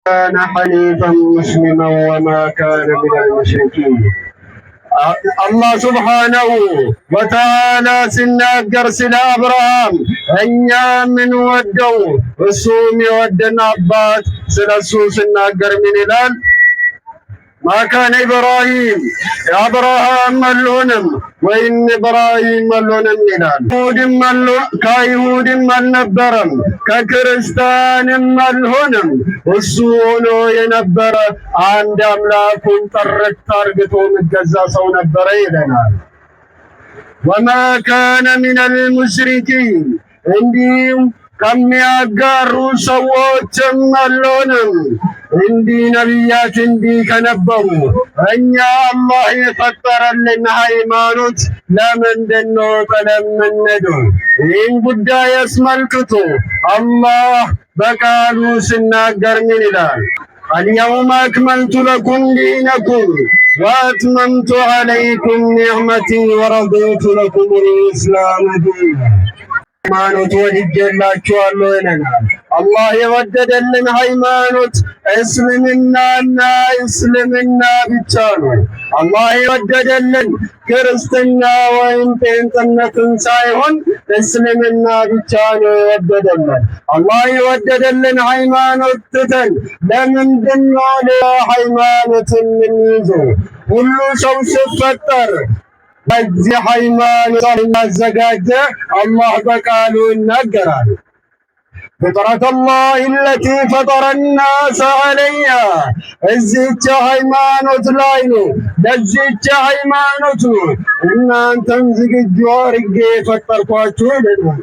كان حنيفا مسلما وما كان من المشركين. الله سبحانه وتعالى سناجر سلا أبراهام أنيا من ودو السوم ودنا عبات سلسو سناجر من الآن ما كان إبراهيم أبراهام ملونم وإن إبراهيم ملونم ميلان كيهود من نبرم ككريستان ملونم والسونو ينبر عند أملاكم ترقتو متجزا سو نبر إلنا وما كان من المشركين عندهم كم يقاروا سووتم ملونم عندي نبيات عندي كنبروا أن يا الله يفطر لنا هيمانوت لمن دنو فلمن ندو إن بدا يسمى الكتب الله بقالوا سناقر من الآن اليوم أكملت لكم دينكم وأتممت عليكم نعمتي ورضيت لكم الإسلام دينا ሃይማኖት ወድጄላችኋለሁ ይለናል። አላህ የወደደልን ሃይማኖት እስልምናና እስልምና ብቻ ነው። አላህ የወደደልን ክርስትና ወይም ጴንጤነትን ሳይሆን እስልምና ብቻ ነው የወደደልን። አላህ የወደደልን ሃይማኖት ትተን ለምንድን ነው ሌላ ሃይማኖትን የምንይዘው? ሁሉ ሰው ሲፈጠር በዚህ ሃይማኖት ያዘጋጀ አላህ በቃሉ ይናገራል። فطرة الله التي فطر الناس عليها እዚህች ሃይማኖት ላይ ነው ለዚህች ሃይማኖት ነው እናንተን ዝግጁ አድርጌ የፈጠርኳችሁ ይላል።